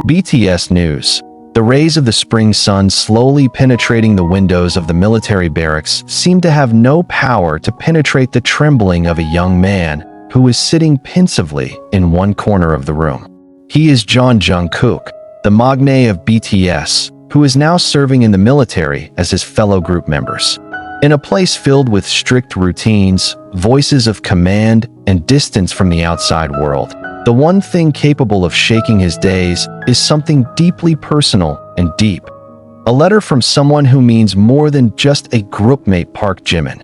BTS news. The rays of the spring sun slowly penetrating the windows of the military barracks seemed to have no power to penetrate the trembling of a young man who was sitting pensively in one corner of the room. He is Jungkook, the magnate of BTS, who is now serving in the military as his fellow group members. In a place filled with strict routines, voices of command, and distance from the outside world, the one thing capable of shaking his days is something deeply personal and deep. A letter from someone who means more than just a groupmate, Park Jimin.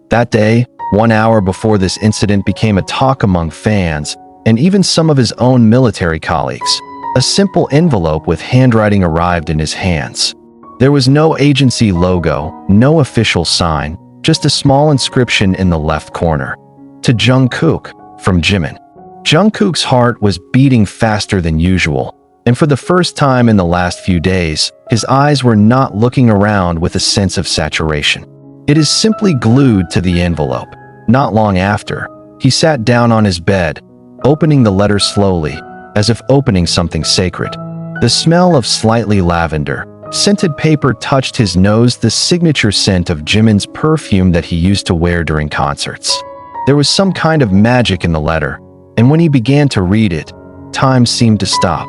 That day, 1 hour before this incident became a talk among fans and even some of his own military colleagues, a simple envelope with handwriting arrived in his hands. There was no agency logo, no official sign, just a small inscription in the left corner. To Jungkook, from Jimin. Jungkook's heart was beating faster than usual, and for the first time in the last few days, his eyes were not looking around with a sense of saturation. It is simply glued to the envelope. Not long after, he sat down on his bed, opening the letter slowly, as if opening something sacred. The smell of slightly lavender, scented paper touched his nose, the signature scent of Jimin's perfume that he used to wear during concerts. There was some kind of magic in the letter, and when he began to read it, time seemed to stop.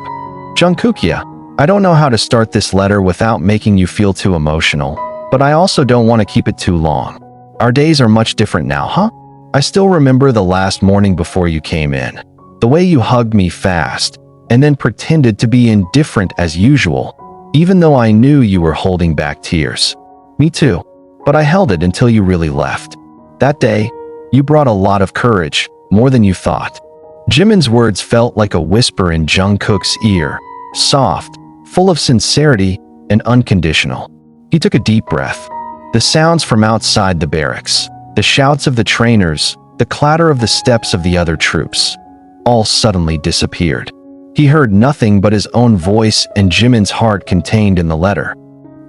Jungkook, I don't know how to start this letter without making you feel too emotional, but I also don't want to keep it too long. Our days are much different now, huh? I still remember the last morning before you came in. The way you hugged me fast, and then pretended to be indifferent as usual, even though I knew you were holding back tears. Me too, but I held it until you really left. That day, you brought a lot of courage, more than you thought. Jimin's words felt like a whisper in Jungkook's ear, soft, full of sincerity, and unconditional. He took a deep breath. The sounds from outside the barracks, the shouts of the trainers, the clatter of the steps of the other troops, all suddenly disappeared. He heard nothing but his own voice and Jimin's heart contained in the letter.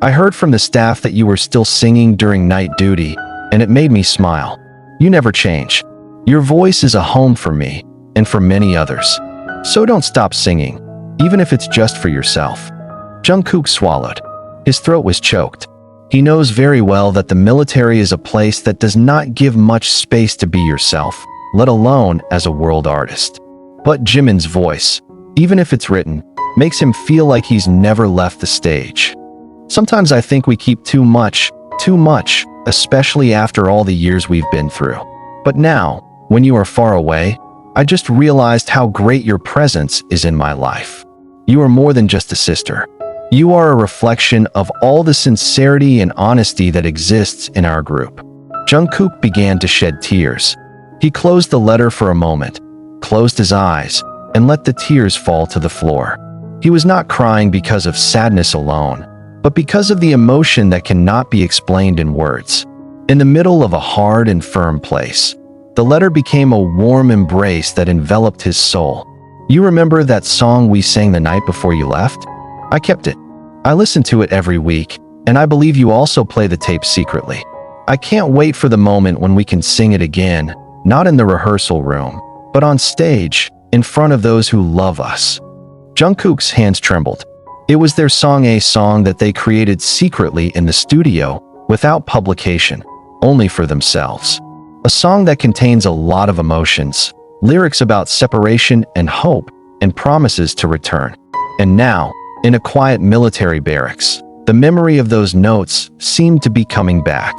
I heard from the staff that you were still singing during night duty, and it made me smile. You never change. Your voice is a home for me, and for many others. So don't stop singing, even if it's just for yourself. Jungkook swallowed. His throat was choked. He knows very well that the military is a place that does not give much space to be yourself, let alone as a world artist. But Jimin's voice, even if it's written, makes him feel like he's never left the stage. Sometimes I think we keep too much, especially after all the years we've been through. But now, when you are far away, I just realized how great your presence is in my life. You are more than just a sister. You are a reflection of all the sincerity and honesty that exists in our group. Jungkook began to shed tears. He closed the letter for a moment, closed his eyes, and let the tears fall to the floor. He was not crying because of sadness alone, but because of the emotion that cannot be explained in words. In the middle of a hard and firm place, the letter became a warm embrace that enveloped his soul. You remember that song we sang the night before you left? I kept it. I listen to it every week, and I believe you also play the tape secretly. I can't wait for the moment when we can sing it again, not in the rehearsal room, but on stage, in front of those who love us. Jungkook's hands trembled. It was their song, a song that they created secretly in the studio, without publication, only for themselves. A song that contains a lot of emotions, lyrics about separation and hope, and promises to return. And now, in a quiet military barracks, the memory of those notes seemed to be coming back.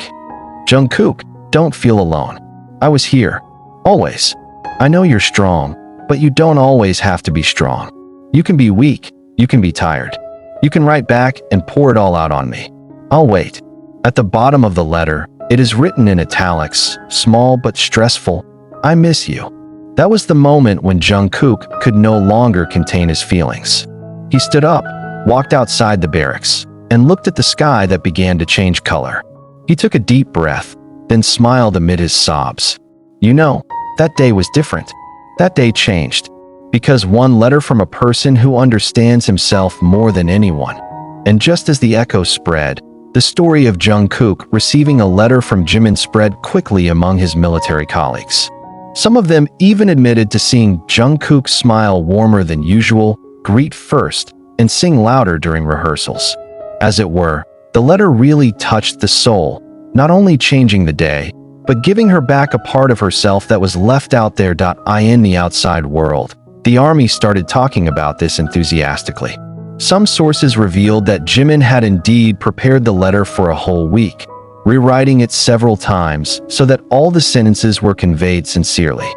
Jungkook, don't feel alone. I was here. Always. I know you're strong, but you don't always have to be strong. You can be weak. You can be tired. You can write back and pour it all out on me. I'll wait. At the bottom of the letter, it is written in italics, small but stressful, I miss you. That was the moment when Jungkook could no longer contain his feelings. He stood up, walked outside the barracks, and looked at the sky that began to change color. He took a deep breath, then smiled amid his sobs. You know, that day was different. That day changed. Because one letter from a person who understands himself more than anyone. And just as the echo spread, the story of Jungkook receiving a letter from Jimin spread quickly among his military colleagues. Some of them even admitted to seeing Jungkook smile warmer than usual, greet first, and sing louder during rehearsals. As it were, the letter really touched the soul, not only changing the day, but giving her back a part of herself that was left out there in the outside world. The army started talking about this enthusiastically. Some sources revealed that Jimin had indeed prepared the letter for a whole week, rewriting it several times so that all the sentences were conveyed sincerely.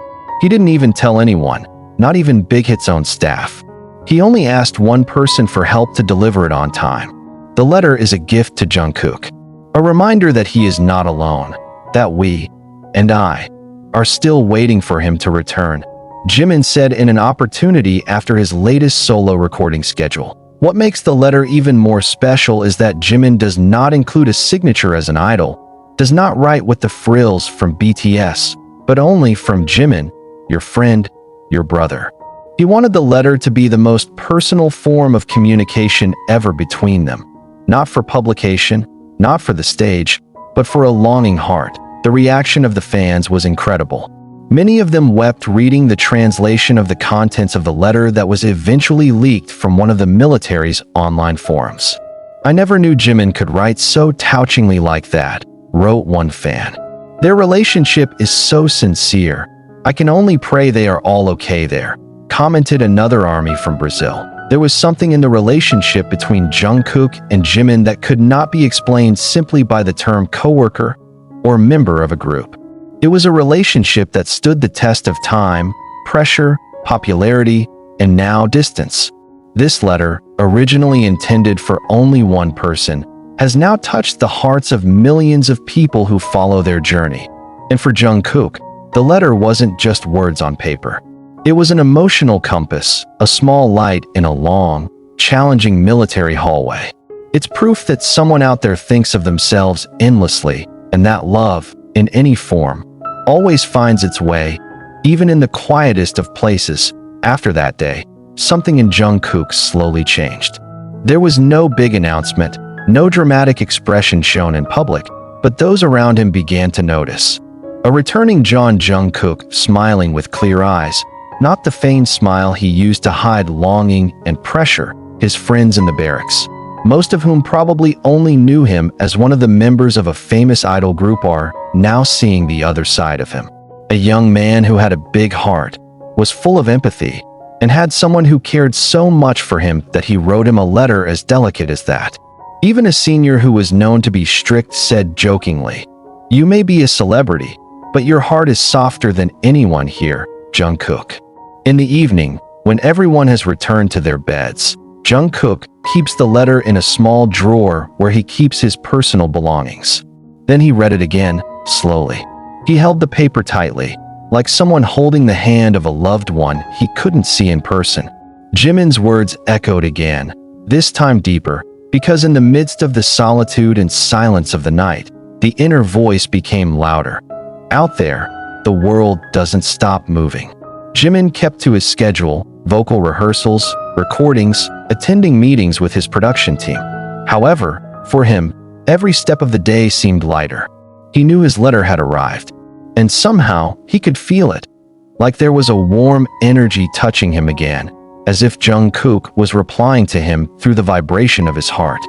He didn't even tell anyone, not even Big Hit's own staff. He only asked one person for help to deliver it on time. The letter is a gift to Jungkook, a reminder that he is not alone, that we, and I, are still waiting for him to return, Jimin said in an opportunity after his latest solo recording schedule. What makes the letter even more special is that Jimin does not include a signature as an idol, does not write with the frills from BTS, but only from Jimin, your friend, your brother. He wanted the letter to be the most personal form of communication ever between them, not for publication, not for the stage, but for a longing heart. The reaction of the fans was incredible. Many of them wept reading the translation of the contents of the letter that was eventually leaked from one of the military's online forums. "I never knew Jimin could write so touchingly like that," wrote one fan. "Their relationship is so sincere. I can only pray they are all okay there," commented another army from Brazil. There was something in the relationship between Jungkook and Jimin that could not be explained simply by the term coworker or member of a group. It was a relationship that stood the test of time, pressure, popularity, and now distance. This letter, originally intended for only one person, has now touched the hearts of millions of people who follow their journey. And for Jungkook, the letter wasn't just words on paper. It was an emotional compass, a small light in a long, challenging military hallway. It's proof that someone out there thinks of themselves endlessly, and that love, in any form, always finds its way, even in the quietest of places. After that day, something in Jungkook slowly changed. There was no big announcement, no dramatic expression shown in public, but those around him began to notice. A returning Jungkook, smiling with clear eyes, not the feigned smile he used to hide longing and pressure, his friends in the barracks, most of whom probably only knew him as one of the members of a famous idol group, are now seeing the other side of him. A young man who had a big heart, was full of empathy, and had someone who cared so much for him that he wrote him a letter as delicate as that. Even a senior who was known to be strict said jokingly, "You may be a celebrity, but your heart is softer than anyone here, Jungkook." In the evening, when everyone has returned to their beds, Jungkook keeps the letter in a small drawer where he keeps his personal belongings. Then he read it again, slowly. He held the paper tightly, like someone holding the hand of a loved one he couldn't see in person. Jimin's words echoed again, this time deeper, because in the midst of the solitude and silence of the night, the inner voice became louder. Out there, the world doesn't stop moving. Jimin kept to his schedule, vocal rehearsals, recordings, attending meetings with his production team. However, for him, every step of the day seemed lighter. He knew his letter had arrived, and somehow he could feel it, like there was a warm energy touching him again, as if Jungkook was replying to him through the vibration of his heart.